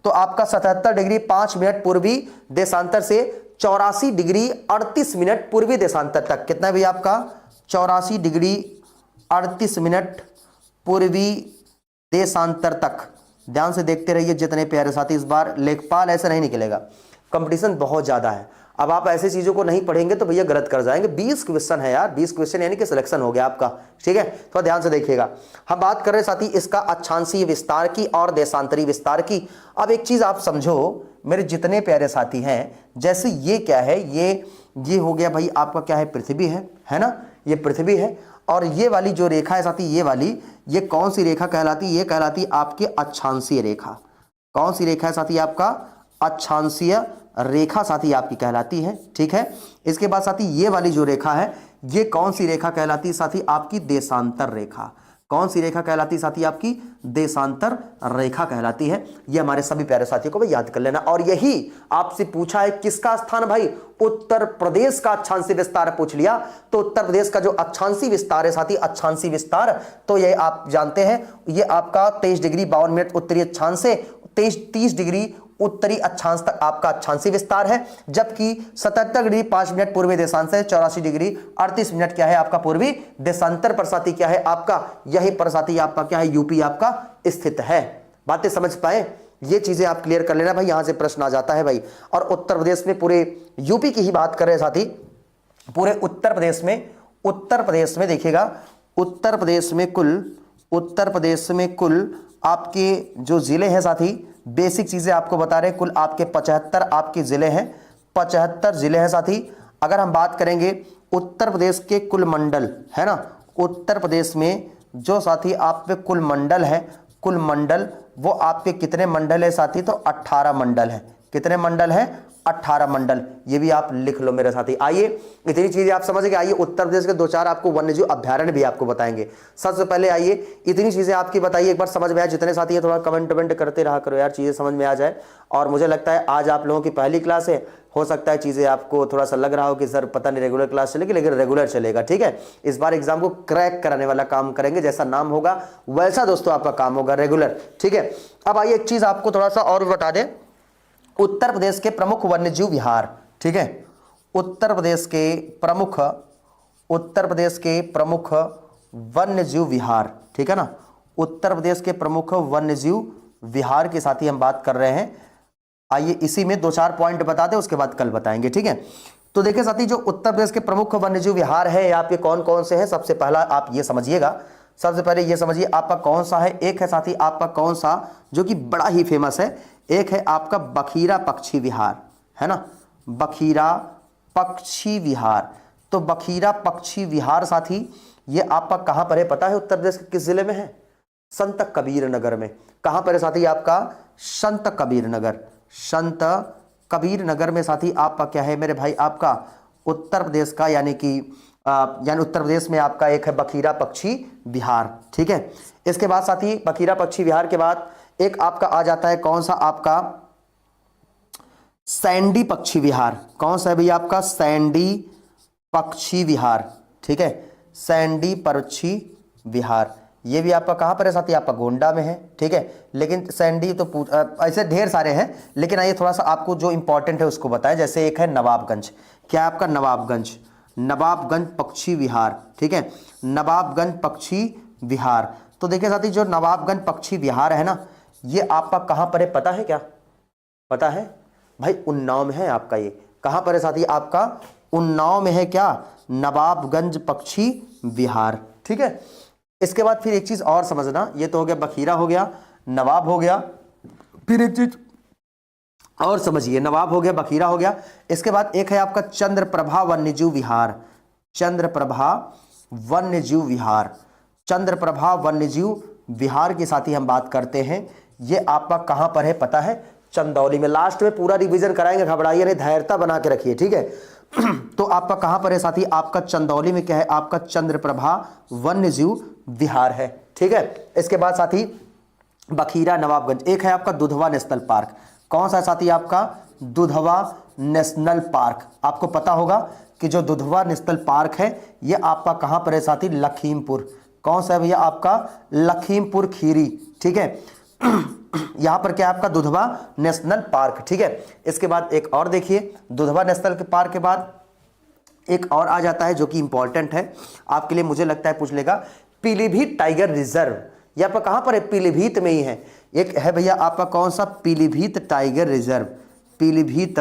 तो आपका 77 डिग्री 5 मिनट पूर्वी देशांतर से 84 डिग्री 38 मिनट पूर्वी देशांतर तक। कितना है भैया आपका, 84 डिग्री 38 मिनट पूर्वी देशांतर तक। ध्यान से देखते रहिए जितने प्यारे साथी, इस बार लेखपाल ऐसे नहीं निकलेगा, कंपटीशन बहुत ज्यादा है। अब आप ऐसी चीजों को नहीं पढ़ेंगे तो भैया गलत कर जाएंगे। 20 क्वेश्चन है यार, 20 क्वेश्चन यानी कि सिलेक्शन हो गया आपका। ठीक है, तो ध्यान से देखिएगा। हम बात कर रहे साथी इसका अक्षांशीय विस्तार की और देशांतरी विस्तार की। अब एक चीज आप समझो मेरे जितने प्यारे साथी हैं, जैसे ये क्या है, ये हो गया भाई आपका क्या है, पृथ्वी है ना, ये पृथ्वी है। और ये वाली जो रेखा है साथी, ये वाली, ये कौन सी रेखा कहलाती, ये कहलाती आपकी अक्षांशीय रेखा। कौन सी रेखा है साथी, आपका अक्षांशीय रेखा साथी आपकी कहलाती है। ठीक है, इसके बाद साथी ये वाली जो रेखा है, ये कौन सी रेखा कहलाती है साथी, आपकी देशांतर रेखा। कौन सी रेखा कहलाती है साथी, आपकी देशांतर रेखा कहलाती है। ये हमारे सभी प्यारे साथियों को भाई याद कर लेना। और यही आपसे पूछा है किसका स्थान भाई, उत्तर प्रदेश का अक्षांशीय विस्तार पूछ लिया, तो उत्तर प्रदेश का जो अक्षांशीय विस्तार है साथी, अक्षांशीय विस्तार, तो ये आप जानते हैं, ये आपका 23 डिग्री 52 मिनट उत्तरी अक्षांश से 30 डिग्री उत्तरी अक्षांश तक आपका अक्षांशीय विस्तार है। जबकि 77 डिग्री 5 मिनट पूर्वी देशांतर से 84 डिग्री 38 मिनट क्या है आपका पूर्वी देशांतर पर साथी क्या है आपका, यही पर साथी आपका क्या है, यूपी आपका स्थित है। बातें समझ पाए, ये चीजें आप क्लियर कर लेना भाई, यहां से प्रश्न आ जाता है भाई। और उत्तर प्रदेश में, पूरे यूपी की ही बात कर रहे हैं साथी, पूरे उत्तर प्रदेश में देखिएगा, उत्तर प्रदेश में कुल आपके जो जिले हैं साथी, बेसिक चीजें आपको बता रहे हैं, कुल आपके 75 आपके जिले हैं, 75 जिले हैं साथी। अगर हम बात करेंगे उत्तर प्रदेश के कुल मंडल है ना, उत्तर प्रदेश में जो साथी आप पे कुल मंडल है, कुल मंडल वो आपके कितने मंडल है साथी, तो 18 मंडल है। कितने मंडल हैं? 18 मंडल। ये भी आप लिख लो मेरे साथी। आइए इतनी चीजें आप समझ गए। आइए उत्तर प्रदेश के 2-4 आपको वन्यजीव अभ्यारण्य भी आपको बताएंगे। सबसे पहले आइए इतनी चीजें आपकी बताइए, एक बार समझ में आए। जितने साथी है थोड़ा कमेंट वमेंट करते रहा करो यार, चीजें समझ में आ जाए। और मुझे लगता है आज आप लोगों की पहली क्लास है, हो सकता है चीजें आपको थोड़ा सा लग रहा हो कि सर पता नहीं रेगुलर क्लास चलेगी, लेकिन रेगुलर चलेगा। ठीक है, इस बार एग्जाम को क्रैक कराने वाला काम करेंगे। जैसा नाम होगा वैसा दोस्तों आपका काम होगा, रेगुलर। ठीक है, अब आइए एक चीज आपको थोड़ा सा और बता दें। उत्तर प्रदेश के प्रमुख वन्यजीव विहार, ठीक है, उत्तर प्रदेश के प्रमुख वन्यजीव विहार, ठीक है ना, उत्तर प्रदेश के प्रमुख वन्यजीव विहार के साथ ही हम बात कर रहे हैं। आइए इसी में 2-4 पॉइंट बता दें, उसके बाद कल बताएंगे। ठीक है, तो देखिए साथी, जो उत्तर प्रदेश के प्रमुख वन्यजीव विहार है आपके कौन कौन से हैं? सबसे पहला आप ये समझिएगा, सबसे पहले ये समझिए आपका कौन सा है। एक है साथी आपका कौन सा, जो कि बड़ा ही फेमस है, एक है आपका बखीरा पक्षी विहार, है ना, बखीरा पक्षी विहार। तो बखीरा पक्षी विहार साथी ये आपका कहां पर है पता है? उत्तर प्रदेश के किस जिले में है? संत कबीर नगर में। कहां पर है साथी? आपका संत कबीर नगर। संत कबीर नगर में साथी आपका क्या है मेरे भाई? आपका उत्तर प्रदेश का, यानी उत्तर प्रदेश में आपका एक है बखीरा पक्षी विहार। ठीक है, इसके बाद साथी बखीरा पक्षी विहार के बाद एक आपका आ जाता है कौन सा? आपका सैंडी पक्षी विहार। कौन सा है भैया? आपका सैंडी पक्षी विहार। ठीक है, सैंडी पक्षी विहार। ये भी आपका कहां पर है साथी? आपका गोंडा में है। ठीक है, लेकिन सैंडी तो ऐसे ढेर सारे हैं, लेकिन आइए थोड़ा सा आपको जो इंपॉर्टेंट है उसको बताएं। जैसे एक है नवाबगंज। क्या है आपका? नवाबगंज, नवाबगंज पक्षी विहार। ठीक है, नवाबगंज पक्षी विहार। तो देखिए साथी, जो नवाबगंज पक्षी विहार है ना, ये आपका कहां पर है पता है? क्या पता है भाई? उन्नाव में है आपका। ये कहां पर है साथी? आपका उन्नाव में है। क्या? नवाबगंज पक्षी विहार। ठीक है, इसके बाद फिर एक चीज और समझना, ये तो हो गया बखीरा, हो गया नवाब, हो गया, फिर एक चीज और समझिए, नवाब हो गया, बखीरा हो गया। इसके बाद एक है आपका चंद्रप्रभा वन्यजीव विहार। चंद्रप्रभा वन्यजीव विहार, चंद्रप्रभा वन्यजीव विहार के साथ ही हम बात करते हैं। ये आपका कहां पर है पता है? चंदौली में। लास्ट में पूरा रिवीजन कराएंगे, घबराइए नहीं, धैर्यता बना के रखिए। ठीक है, तो आपका कहां पर है साथी? आपका चंदौली में क्या है? आपका चंद्रप्रभा वन्यजीव विहार है। ठीक है, इसके बाद साथी बखीरा, नवाबगंज। एक है आपका दुधवा नेशनल पार्क। कौन सा साथी? आपका दुधवा नेशनल पार्क। आपको पता होगा कि जो दुधवा नेशनल पार्क है ये आपका कहां पर है साथी? लखीमपुर। कौन सा है भैया? आपका लखीमपुर खीरी। ठीक है, यहां पर क्या? आपका दुधवा नेशनल पार्क। ठीक है, इसके बाद एक और देखिए, दुधवा नेशनल पार्क के बाद एक और आ जाता है जो कि इंपॉर्टेंट है आपके लिए, मुझे लगता है पूछ लेगा, पीलीभीत टाइगर रिजर्व। ये आपका कहां पर है? पीलीभीत में ही है। एक है भैया आपका कौन सा? Pilibhit tiger reserve. Pilibhit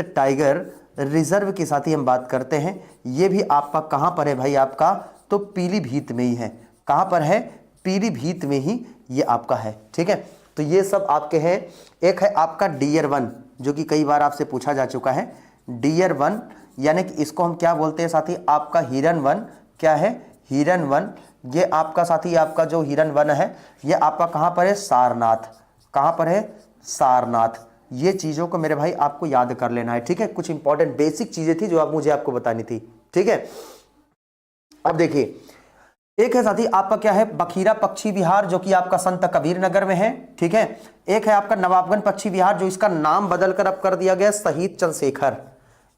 tiger reserve के साथ ही हम बात करते हैं। ये भी आपका कहां पर है भाई? आपका तो पीलीभीत में ही है। कहां पर है? पीलीभीत में ही ये आपका है। ठीक है, तो ये सब आपके हैं। एक है आपका डियर वन, जो कि कई बार आपसे पूछा जा चुका है। डियर वन, यानी कि इसको हम क्या बोलते हैं साथी? आपका हिरन वन। क्या है? हिरन वन। ये आपका साथी, आपका जो हिरन वन है ये आपका कहां पर है? सारनाथ। कहां पर है? सारनाथ। ये चीजों को मेरे भाई आपको याद कर लेना है। ठीक है, कुछ इंपॉर्टेंट बेसिक चीजें थी जो मुझे आपको बतानी थी। ठीक है, अब देखिए एक है साथी आपका क्या है? बखीरा पक्षी विहार, जो कि आपका संत कबीर नगर में है। ठीक है, एक है आपका नवाबगंज पक्षी विहार, जो इसका नाम बदलकर अब कर दिया गया शहीद चंद्रशेखर।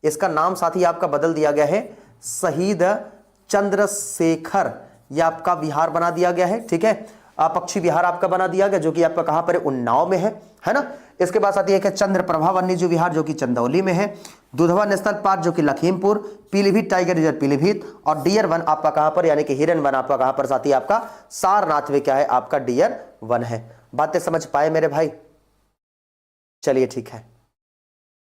इसका नाम साथी आपका बदल दिया गया है शहीद चंद्रशेखर। यह आपका विहार बना दिया गया है। ठीक है, पक्षी विहार आपका बना दिया गया, जो कि आपका कहां पर है? उन्नाव में है ना। इसके बाद साथी एक है चंद्रप्रभा वन्यजीव विहार, जो कि चंदौली में है। दुधवा नेशनल पार्क, जो कि लखीमपुर। Pilibhit tiger reserve Pilibhit. और डियर वन आपका कहां पर? यानी कि हिरन वन आपका कहां पर साथी? आपका सारनाथ में क्या है? आपका डियर वन है। बातें समझ पाए मेरे भाई? चलिए ठीक है,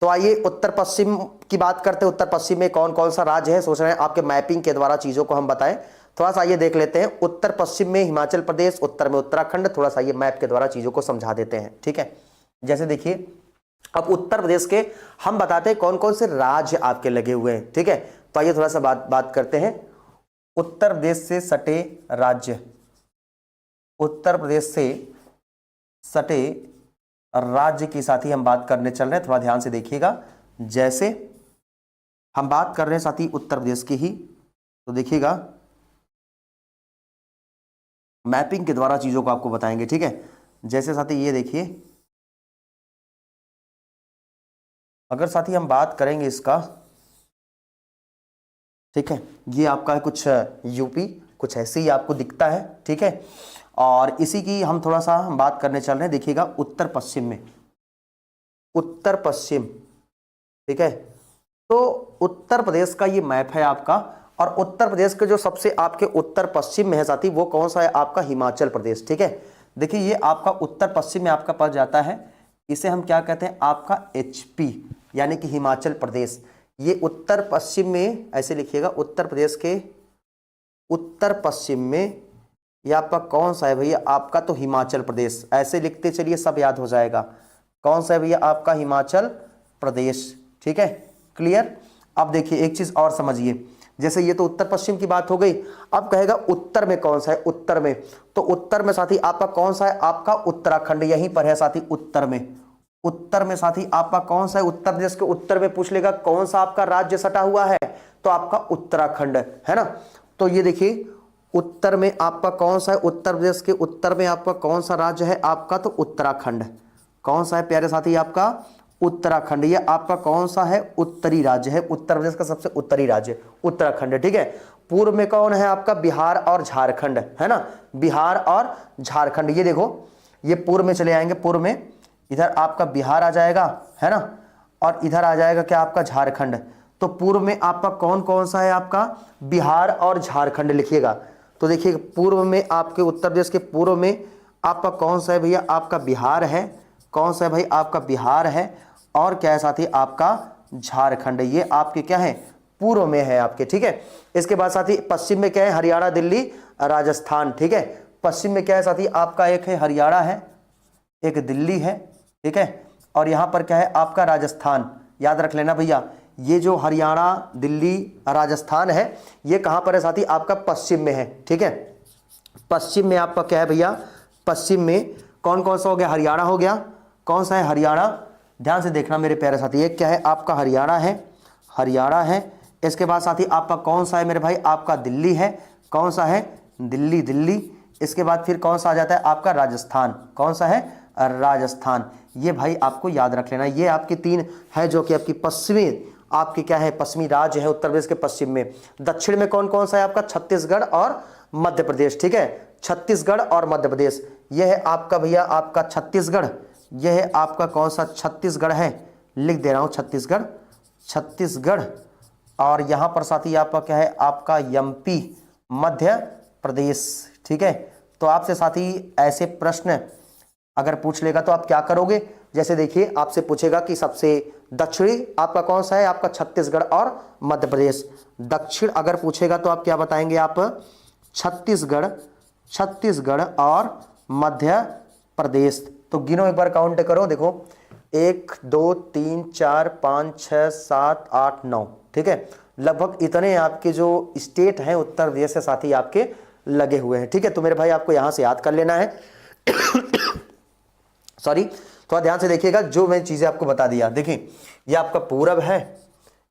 तो आइए उत्तर पश्चिम की बात करते हैं। उत्तर पश्चिम में कौन कौन सा राज्य है? सोच रहे हैं आपके मैपिंग के द्वारा चीजों को हम बताएं। थोड़ा सा ये देख लेते हैं। उत्तर पश्चिम में हिमाचल प्रदेश, उत्तर में उत्तराखंड। थोड़ा सा ये मैप के द्वारा चीजों को समझा देते हैं। ठीक है, जैसे देखिए अब उत्तर प्रदेश के हम बताते हैं कौन कौन से राज्य आपके लगे हुए हैं। ठीक है, तो आइए थोड़ा सा बात करते हैं। उत्तर प्रदेश से सटे राज्य, उत्तर प्रदेश से सटे राज्य की साथी हम बात करने चल रहे हैं, थोड़ा ध्यान से देखिएगा। जैसे हम बात कर रहे हैं साथी उत्तर प्रदेश की ही, तो देखिएगा मैपिंग के द्वारा चीजों को आपको बताएंगे, ठीक है। जैसे साथी ये देखिए, अगर साथी हम बात करेंगे इसका, ठीक है, ये आपका है कुछ यूपी, कुछ ऐसे ही आपको दिखता है, ठीक है। और इसी की हम थोड़ा सा हम बात करने चल रहे हैं, देखिएगा उत्तर पश्चिम में, उत्तर पश्चिम, ठीक है। तो उत्तर प्रदेश का ये मैप है आपका, और उत्तर प्रदेश के जो सबसे आपके उत्तर पश्चिम में है साथी, वो कौन सा है आपका? हिमाचल प्रदेश, ठीक है। देखिए ये आपका उत्तर पश्चिम में आपका पड़ जाता है, इसे हम क्या कहते हैं? आपका HP, यानी कि हिमाचल प्रदेश। ये उत्तर पश्चिम में ऐसे लिखिएगा, उत्तर प्रदेश के उत्तर पश्चिम में ये आपका कौन सा है भैया? आपका तो हिमाचल प्रदेश, ऐसे लिखते चलिए सब याद हो जाएगा। कौन सा है भैया? आपका हिमाचल प्रदेश, ठीक है, क्लियर। अब देखिए एक चीज और समझिए, जैसे ये तो उत्तर पश्चिम की बात हो गई, अब कहेगा उत्तर में कौन सा है? उत्तर में, तो उत्तर में साथी आपका कौन सा है? आपका उत्तराखंड, यहीं पर है साथी उत्तर में। उत्तर में साथी आपका कौन सा है? उत्तर प्रदेश के उत्तर में पूछ लेगा कौन सा आपका राज्य सटा हुआ है, तो आपका उत्तराखंड है ना। तो ये देखिए उत्तर में आपका कौन सा है? उत्तर प्रदेश के उत्तर में आपका कौन सा राज्य है? आपका तो उत्तराखंड। कौन सा है प्यारे साथी? आपका उत्तराखंड। ये आपका कौन सा है? उत्तरी राज्य है, उत्तर प्रदेश का सबसे उत्तरी राज्य उत्तराखंड, ठीक है। पूर्व में कौन है आपका? बिहार और झारखंड, है ना, बिहार और झारखंड। ये देखो ये पूर्व में चले आएंगे, पूर्व में इधर आपका बिहार आ जाएगा, है ना, और इधर आ जाएगा क्या? आपका झारखंड। तो पूर्व में आपका कौन कौन सा है? आपका बिहार और झारखंड लिखिएगा। तो देखिए पूर्व में आपके उत्तर प्रदेश के पूर्व में आपका कौन सा है भैया? आपका बिहार है। कौन सा है भाई? आपका बिहार है। और क्या है साथी? आपका झारखंड। ये आपके क्या है? पूर्व में है आपके, ठीक है। इसके बाद साथी पश्चिम में क्या है? हरियाणा, दिल्ली, राजस्थान, ठीक है। पश्चिम में क्या है साथी? आपका एक है हरियाणा है, एक दिल्ली है, ठीक है, और यहां पर क्या है? आपका राजस्थान। याद रख लेना भैया, ये जो हरियाणा, दिल्ली, राजस्थान है, ये कहां पर है साथी? आपका पश्चिम में है, ठीक है। पश्चिम में आपका क्या है भैया? पश्चिम में कौन कौन सा हो गया? हरियाणा हो गया। कौन सा है? हरियाणा। ध्यान से देखना मेरे प्यारे साथी, ये क्या है? आपका हरियाणा है, हरियाणा है। इसके बाद साथी आपका कौन सा है मेरे भाई? आपका दिल्ली है। कौन सा है? दिल्ली, दिल्ली। इसके बाद फिर कौन सा आ जाता है? आपका राजस्थान। कौन सा है? राजस्थान। ये भाई आपको याद रख लेना, ये आपकी तीन है जो कि आपकी पश्चिमी, आपकी क्या है? पश्चिमी राज्य है उत्तर प्रदेश के पश्चिम में। दक्षिण में कौन कौन सा है? आपका छत्तीसगढ़ और मध्य प्रदेश, ठीक है, छत्तीसगढ़ और मध्य प्रदेश। यह है आपका भैया आपका छत्तीसगढ़। यह है आपका कौन सा? छत्तीसगढ़ है, लिख दे रहा हूं छत्तीसगढ़, छत्तीसगढ़। और यहां पर साथी आपका क्या है? आपका MP, मध्य प्रदेश, ठीक है। तो आपसे साथी ऐसे प्रश्न अगर पूछ लेगा तो आप क्या करोगे? जैसे देखिए आपसे पूछेगा कि सबसे दक्षिणी आपका कौन सा है? आपका छत्तीसगढ़ और मध्य प्रदेश। दक्षिण अगर पूछेगा तो आप क्या बताएंगे? आप छत्तीसगढ़, छत्तीसगढ़ और मध्य प्रदेश। तो गिनो एक बार, काउंट करो, देखो 1 2 3 4 5 6 7 8 9, ठीक है। लगभग इतने आपके जो स्टेट हैं उत्तर प्रदेश से साथी आपके लगे हुए हैं, ठीक है। तो मेरे भाई आपको यहां से याद कर लेना है। सॉरी, थोड़ा ध्यान से देखिएगा जो मैं चीजें आपको बता दिया। देखिए ये आपका पूरब है,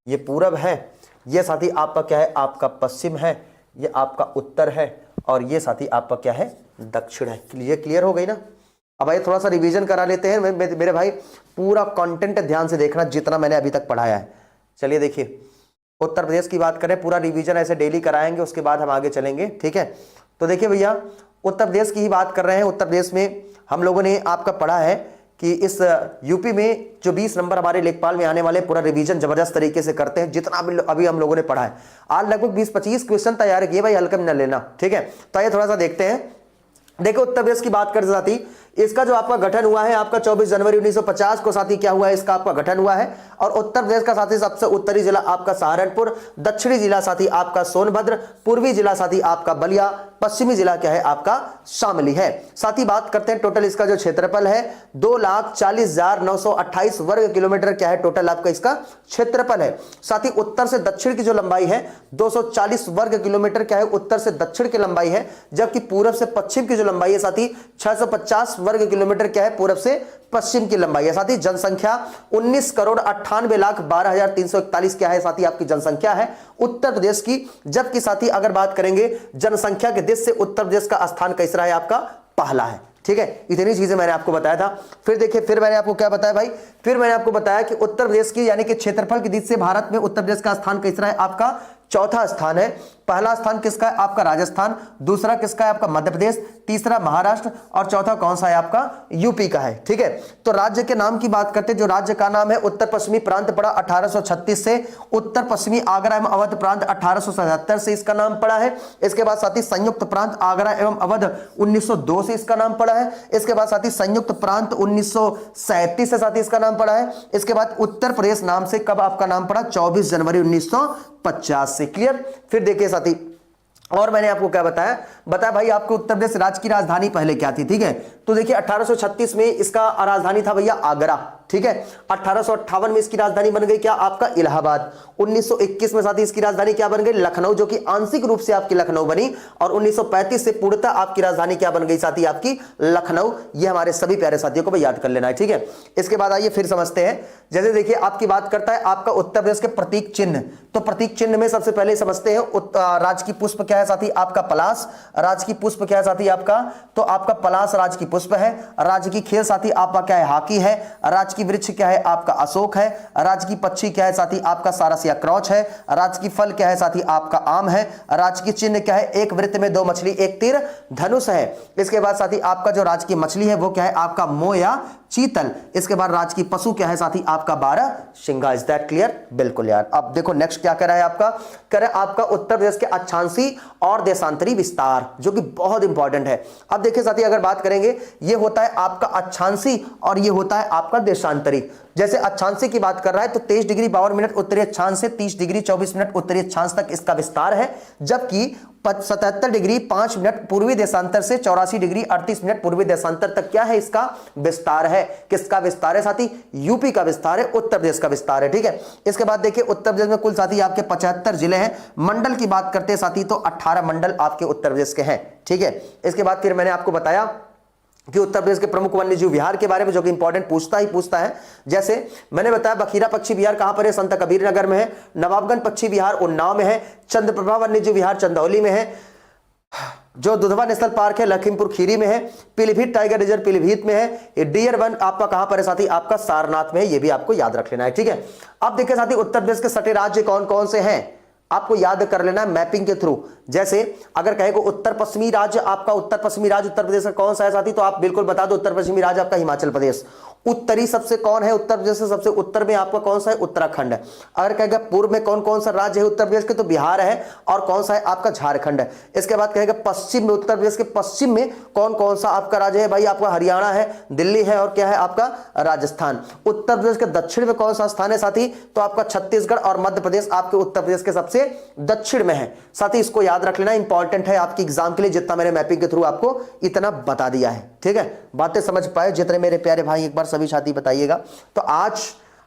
ये पूरब है, ये साथी आपका क्या है? आपका पश्चिम है, ये आपका उत्तर है, और ये साथी आपका क्या है? दक्षिण है। ये क्लियर हो गई ना? अब भाई थोड़ा सा रिवीजन करा लेते हैं मेरे भाई, पूरा कंटेंट ध्यान से देखना जितना मैंने अभी तक पढ़ाया है। चलिए देखिए उत्तर प्रदेश की बात करें, पूरा रिवीजन ऐसे डेली कराएंगे, उसके बाद हम आगे चलेंगे, ठीक है। तो देखिए भैया उत्तर प्रदेश की ही बात कर रहे हैं। उत्तर प्रदेश में हम लोगों ने आपका पढ़ा है कि इस यूपी में जो 20 नंबर हमारे लेखपाल में आने वाले, पूरा रिवीजन जबरदस्त तरीके से करते हैं, जितना अभी हम लोगों ने पढ़ा है। आज लगभग 20-25 क्वेश्चन तैयार किए भाई, हल्का में न लेना, ठीक है। तो आइए थोड़ा सा देखते हैं। देखो उत्तर प्रदेश की बात करते साथी, इसका जो आपका गठन हुआ है आपका 24 जनवरी 1950 को साथी क्या हुआ है? इसका आपका गठन हुआ है। और उत्तर प्रदेश का साथी सबसे उत्तरी जिला आपका सहारनपुर, दक्षिणी जिला साथी आपका सोनभद्र, पूर्वी जिला साथी आपका बलिया, पश्चिमी जिला क्या है? आपका शामली है। साथी बात करते हैं टोटल इसका जो क्षेत्रफल है 2,40,928 वर्ग किलोमीटर क्या है? टोटल आपका इसका क्षेत्रफल है। साथी उत्तर से दक्षिण की जो लंबाई है 240 वर्ग किलोमीटर क्या है? उत्तर से दक्षिण की लंबाई है। जबकि पूर्व से पश्चिम की जो लंबाई है साथी 650 वर्ग किलोमीटर क्या है पूरब से पश्चिम की लंबाई है। साथी जनसंख्या 19,98,12,341 क्या है साथी आपकी जनसंख्या है उत्तर प्रदेश की। जबकि साथी अगर बात करेंगे जनसंख्या के देश से उत्तर प्रदेश का स्थान कैसा है आपका पहला है। ठीक है, इतनी चीजें मैंने आपको बताया था। फिर देखिए, फिर मैंने आपको क्या बताया भाई, फिर मैंने आपको बताया कि उत्तर प्रदेश की यानी कि क्षेत्रफल की दृष्टि से भारत में उत्तर प्रदेश का स्थान कैसा है आपका चौथा स्थान है। पहला स्थान किसका है आपका राजस्थान, दूसरा किसका है आपका मध्य प्रदेश, तीसरा महाराष्ट्र और चौथा कौन सा है आपका यूपी का है। ठीक है, तो राज्य के नाम की बात करते हैं। जो राज्य का नाम है उत्तर पश्चिमी प्रांत पड़ा 1836 से, उत्तर पश्चिमी आगरा एवं अवध प्रांत 1877 से इसका नाम पड़ा है। इसके बाद साथी संयुक्त प्रांत आगरा एवं अवध 1902 से इसका नाम पड़ा है। इसके बाद साथी संयुक्त प्रांत 1937 से साथी इसका नाम पड़ा है। इसके बाद उत्तर प्रदेश नाम से कब आपका नाम पड़ा 24 जनवरी 1950 से। क्लियर। फिर देखिए साथी, और मैंने आपको क्या बताया भाई आपके उत्तर प्रदेश राज्य की राजधानी पहले क्या थी। ठीक है, तो देखिए 1836 में इसका राजधानी था भैया आगरा। ठीक है, 1858 में इसकी राजधानी बन गई क्या आपका इलाहाबाद। 1921 में साथी इसकी राजधानी क्या बन गई लखनऊ, जो कि आंशिक रूप से आपकी लखनऊ बनी। और 1935 से पूर्णतः आपकी राजधानी क्या बन गई साथी आपकी लखनऊ। ये हमारे सभी प्यारे साथियों को भाई याद कर लेना है। ठीक है, इसके बाद आइए फिर समझते हैं। जैसे देखिए आपकी बात करता है आपका उत्तर प्रदेश के प्रतीक चिन्ह, तो प्रतीक चिन्ह में सबसे पहले समझते हैं राज की पुष्प क्या है साथी आपका पलाश। राज की पुष्प क्या है साथी आपका, तो आपका पलाश राज की पुष्प है। राज्य की खेल साथी आपका क्या है हॉकी है। राज्य की वृक्ष क्या है आपका अशोक है। राज्य की पक्षी क्या है साथी आपका सारस या क्रॉच है। राज्य की फल क्या है साथी आपका आम है। राज्य की चिन्ह क्या है एक वृत्त में दो मछली एक तीर धनुष है। इसके बाद साथी आपका जो राज्य की मछली है वो क्या है आपका मोह या चीतल। इसके बाद राज्य की पशु क्या है साथी आपका बारह सिंघा। Is that clear? बिल्कुल यार। अब देखो नेक्स्ट क्या कर रहा है आपका, कह रहा है आपका उत्तर प्रदेश के अक्षांशी और देशांतरी विस्तार, जो कि बहुत इंपॉर्टेंट है। अब देखिए साथी अगर बात करेंगे, ये होता है आपका अक्षांशी और ये होता है आपका देशांतरी। जैसे अक्षांशी की बात कर रहा है तो 23 डिग्री 52 मिनट उत्तरी अक्षांश से 30 डिग्री 24 मिनट उत्तरी अक्षांश तक इसका विस्तार है। जबकि 77 डिग्री 5 मिनट पूर्वी देशांतर से 84 डिग्री 38 मिनट पूर्वी देशांतर तक क्या है इसका विस्तार है। किसका विस्तार है साथी? यूपी का विस्तार है, उत्तर प्रदेश का विस्तार है। ठीक है, इसके बाद देखिए उत्तर प्रदेश में कुल साथी आपके 75 जिले हैं। मंडल की बात करते हैं साथी तो 18 मंडल आपके उत्तर प्रदेश के हैं। ठीक है, इसके बाद फिर मैंने आपको बताया कि उत्तर प्रदेश के प्रमुख वन्यजीव विहार के बारे में, जो कि इंपॉर्टेंट पूछता है। जैसे मैंने बताया बखीरा पक्षी विहार कहां पर है, संत कबीर नगर में है। नवाबगंज पक्षी विहार उन्नाव में है। चंद्रप्रभा वन्यजीव विहार चंदौली में है। जो दुधवा नेशनल पार्क है लखीमपुर खीरी में है। पीलीभीत टाइगर रिजर्व पीलीभीत में है। डियर वन आपका कहां पर है साथी आपका सारनाथ में है। ये भी आपको याद रख लेना है। ठीक है, अब देखिए साथी उत्तर प्रदेश के सटे राज्य कौन कौन से हैं आपको याद कर लेना है मैपिंग के थ्रू। जैसे अगर कहेगा उत्तर पश्चिमी राज्य आपका, उत्तर पश्चिमी राज्य उत्तर प्रदेश का कौन सा है साथी, तो आप बिल्कुल बता दो उत्तर पश्चिमी राज्य आपका हिमाचल प्रदेश। उत्तरी सबसे कौन है उत्तर प्रदेश से सबसे उत्तर में आपका कौन सा है उत्तराखंड है। अगर कहेगा पूर्व में कौन कौन सा राज्य है उत्तर प्रदेश के, तो बिहार है। और कौन सा है आपका झारखंड है। इसके बाद कहेगा पश्चिम में, उत्तर प्रदेश के पश्चिम में कौन कौन सा आपका राज्य है भाई, आपका हरियाणा है, दिल्ली है और क्या है आपका राजस्थान। उत्तर प्रदेश के दक्षिण में कौन सा स्थान है साथी, तो आपका छत्तीसगढ़ और मध्य प्रदेश आपके उत्तर प्रदेश के सबसे दक्षिण में है। साथी इसको याद रख लेना, इंपॉर्टेंट है आपकी एग्जाम के लिए। जितना मैंने मैपिंग के थ्रू आपको इतना बता दिया है। ठीक है, बातें समझ पाए जितने मेरे प्यारे भाई, एक बार सभी साथी बताइएगा। तो आज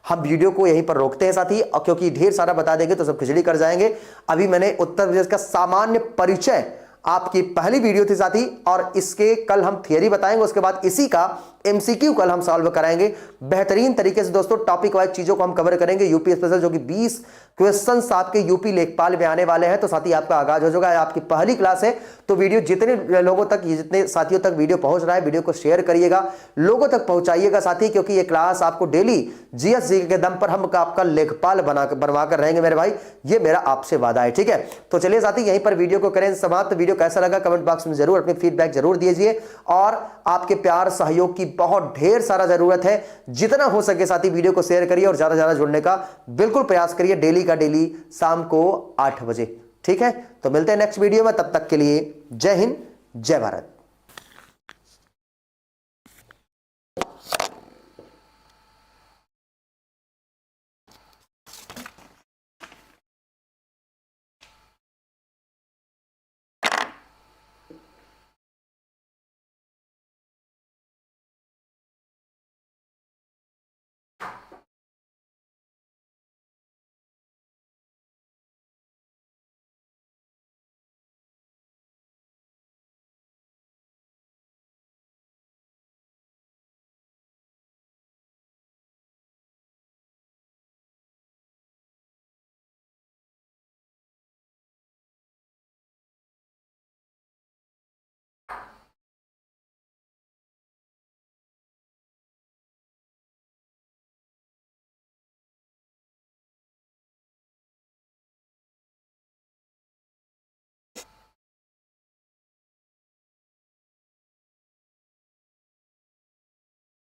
हम वीडियो को यहीं पर रोकते हैं साथी, क्योंकि ढेर सारा बता देंगे तो सब खिचड़ी कर जाएंगे। अभी मैंने उत्तर प्रदेश का सामान्य परिचय आपकी पहली वीडियो थी साथी, और इसके कल हम थियरी बताएंगे। उसके बाद इसी का एमसीक्यू कल हम सॉल्व कराएंगे बेहतरीन तरीके से। दोस्तों टॉपिक वाइज चीजों को हम कवर करेंगे। यूपी स्पेशल जो कि 20 क्वेश्चंस आपके यूपी लेखपाल में आने वाले हैं। तो साथी आपका आगाज हो जाएगा। आपकी पहली क्लास है तो वीडियो जितने लोगों तक, जितने साथियों तक वीडियो पहुंच रहा है, वीडियो को शेयर करिएगा, लोगों तक पहुंचाइएगा साथी, क्योंकि ये क्लास आपको डेली जीएसजी के दम पर हम आपका लेखपाल बनवा कर रहेंगे मेरे भाई। ये मेरा आपसे वादा है। ठीक है, तो चलिए साथी यहीं पर वीडियो को करें समाप्त। वीडियो कैसा लगा कमेंट बॉक्स में जरूर अपनी फीडबैक जरूर दीजिए, और आपके प्यार सहयोग की बहुत ढेर सारा जरूरत है। जितना हो सके साथी वीडियो को शेयर करिए और ज्यादा से ज्यादा जुड़ने का बिल्कुल प्रयास करिए, डेली का डेली शाम को 8 बजे। ठीक है, तो मिलते हैं नेक्स्ट वीडियो में। तब तक के लिए जय हिंद, जय भारत।